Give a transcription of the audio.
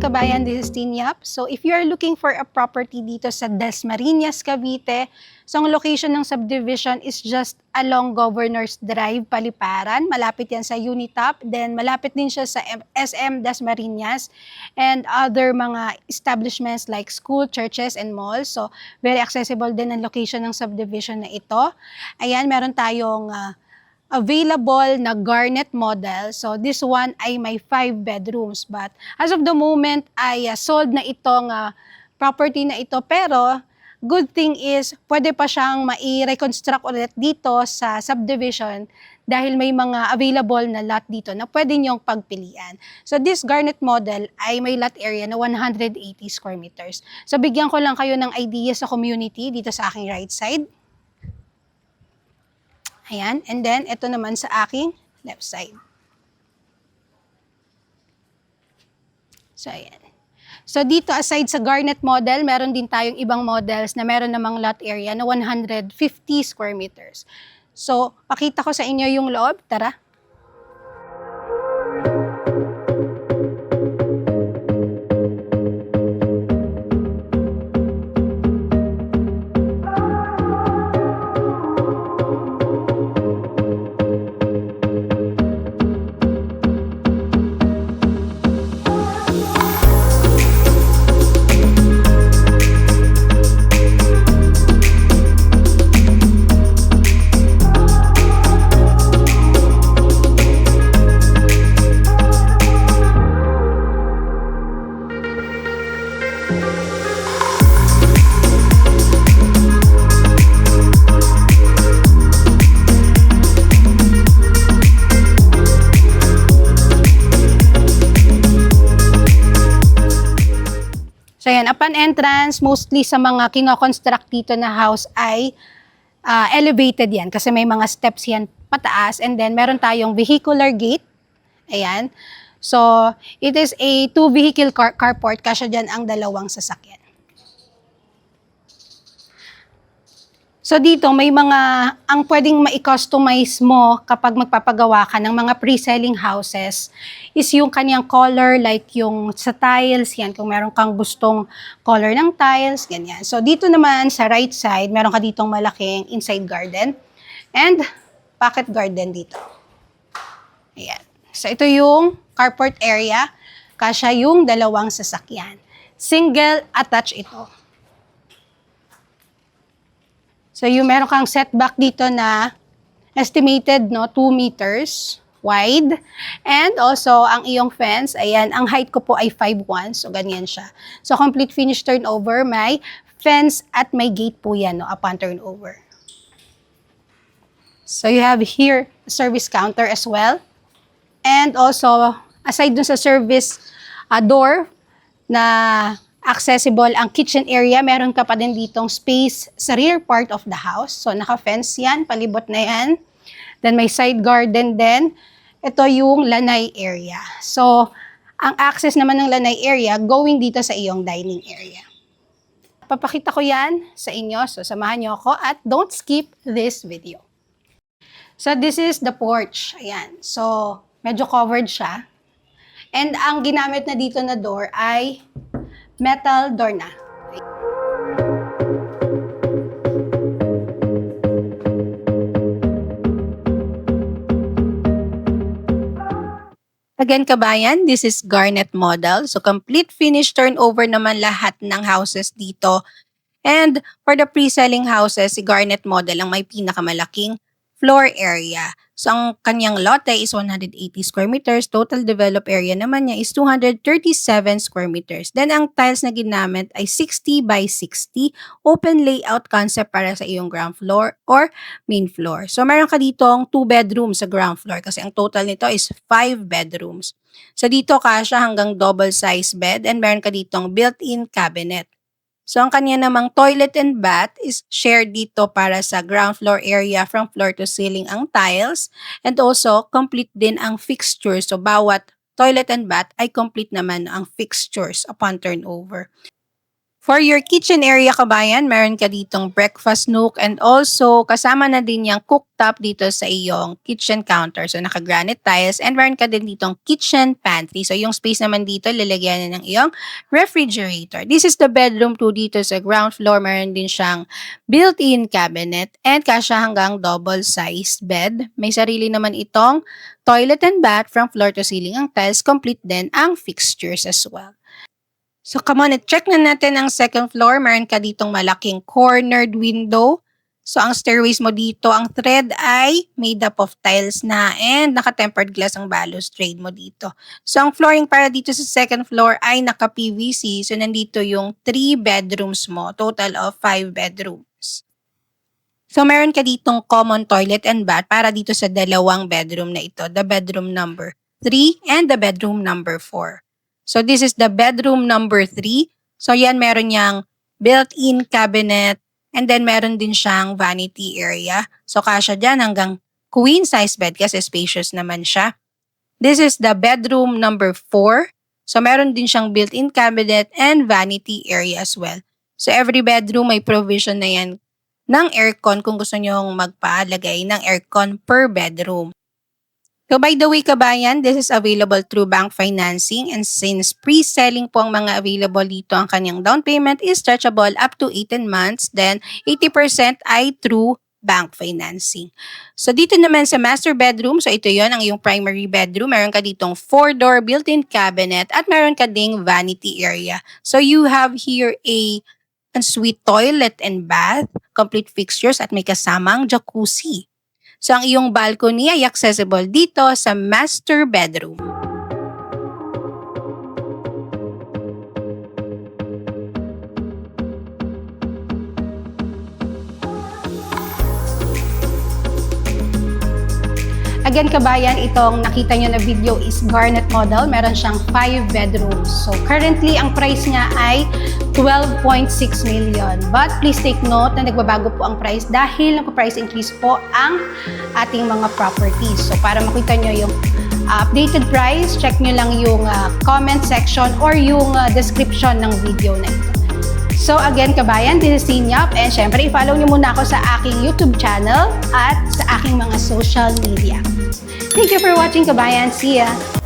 Again, kabayan, this is Tin Yap. So, if you are looking for a property dito sa Dasmariñas, Cavite, so ang location ng subdivision is just along Governor's Drive, Paliparan. Malapit yan sa Unitop. Then, malapit din siya sa SM Dasmariñas and other mga establishments like school, churches, and malls. So, very accessible din ang location ng subdivision na ito. Ayan, meron tayong available na garnet model. So this one ay may 5 bedrooms, but as of the moment ay sold na itong property na ito, pero good thing is pwede pa siyang mai-reconstruct ulit dito sa subdivision dahil may mga available na lot dito na pwede niyong pagpilian. So this garnet model ay may lot area na 180 square meters. So bigyan ko lang kayo ng idea sa community dito sa aking right side. Ayan, and then ito naman sa aking left side. So ayan. So dito aside sa garnet model, meron din tayong ibang models na meron namang lot area na 150 square meters. So pakita ko sa inyo yung loob, tara. So yan, upon entrance, mostly sa mga kino-construct dito na house ay elevated yan kasi may mga steps yan pataas, and then meron tayong vehicular gate. Ayan. So, it is a 2-vehicle carport, kasya dyan ang dalawang sasakyan. So dito may mga, ang pwedeng ma-customize mo kapag magpapagawa ka ng mga pre-selling houses is yung kanyang color, like yung sa tiles, yan, kung meron kang gustong color ng tiles, ganyan. So dito naman sa right side, meron ka ditong malaking inside garden and pocket garden dito. Ayan. So ito yung carport area, kasya yung dalawang sasakyan. Single attached ito. So yung meron kang setback dito na estimated 2 meters wide. And also ang iyong fence, ayan, ang height ko po ay 5'1", so ganyan siya. So complete finish turnover, may fence at may gate po yan upon turnover. So you have here a service counter as well. And also, aside dun sa service door na accessible ang kitchen area, meron ka pa din ditong space sa rear part of the house. So naka-fence yan, palibot na yan. Then may side garden din. Ito yung lanay area. So ang access naman ng lanay area going dito sa iyong dining area. Papakita ko yan sa inyo. So samahan niyo ako at don't skip this video. So this is the porch. Ayan. So medyo covered siya. And ang ginamit na dito na door ay metal door na. Again, kabayan, this is garnet model. So complete finish turnover naman lahat ng houses dito. And for the pre-selling houses, si garnet model ang may pinakamalaking floor area. So ang kanyang lote is 180 square meters. Total develop area naman niya is 237 square meters. Then ang tiles na ginamit ay 60 by 60. Open layout concept para sa iyong ground floor or main floor. So meron ka ditong 2 bedrooms sa ground floor kasi ang total nito is 5 bedrooms. So dito kasya hanggang double size bed and meron ka ditong built-in cabinet. So, ang kanya namang toilet and bath is shared dito para sa ground floor area from floor to ceiling ang tiles. And also, complete din ang fixtures. So, bawat toilet and bath ay complete naman ang fixtures upon turnover. For your kitchen area, kabayan, meron ka ditong breakfast nook and also kasama na din yung cooktop dito sa iyong kitchen counter. So, naka-granite tiles and meron ka din ditong kitchen pantry. So, yung space naman dito, lalagyan na ng iyong refrigerator. This is the bedroom 2 dito sa ground floor. Meron din siyang built-in cabinet and kasya hanggang double-sized bed. May sarili naman itong toilet and bath from floor to ceiling ang tiles. Complete din ang fixtures as well. So come on, check na natin ang second floor. Meron ka ditong malaking cornered window. So ang stairways mo dito, ang thread ay made up of tiles na and naka-tempered glass ang balustrade mo dito. So ang flooring para dito sa second floor ay naka-PVC. So nandito yung 3 bedrooms mo, total of 5 bedrooms. So meron ka ditong common toilet and bath para dito sa dalawang bedroom na ito, the bedroom number 3 and the bedroom number 4. So this is the bedroom number 3. So yan meron niyang built-in cabinet and then meron din siyang vanity area. So kasya dyan hanggang queen size bed kasi spacious naman siya. This is the bedroom number 4. So meron din siyang built-in cabinet and vanity area as well. So every bedroom may provision na yan ng aircon kung gusto nyong magpalagay ng aircon per bedroom. So by the way, kabayan, this is available through bank financing and since pre-selling po ang mga available dito, ang kanyang down payment is stretchable up to 18 months, then 80% ay through bank financing. So dito naman sa master bedroom, so ito yon ang iyong primary bedroom. Meron ka ditong 4-door built-in cabinet at meron ka ding vanity area. So you have here a ensuite toilet and bath, complete fixtures at may kasamang jacuzzi. So, ang iyong balcony ay accessible dito sa master bedroom. Again, kabayan, itong nakita nyo na video is garnet model. Meron siyang 5 bedrooms. So, currently, ang price niya ay 12.6 million. But please take note na nagbabago po ang price dahil nagpa-price increase po ang ating mga properties. So, para makita nyo yung updated price, check nyo lang yung comment section or yung description ng video na ito. So again, kabayan, this is Sinyap and syempre i-follow nyo muna ako sa aking YouTube channel at sa aking mga social media. Thank you for watching, kabayan. See ya!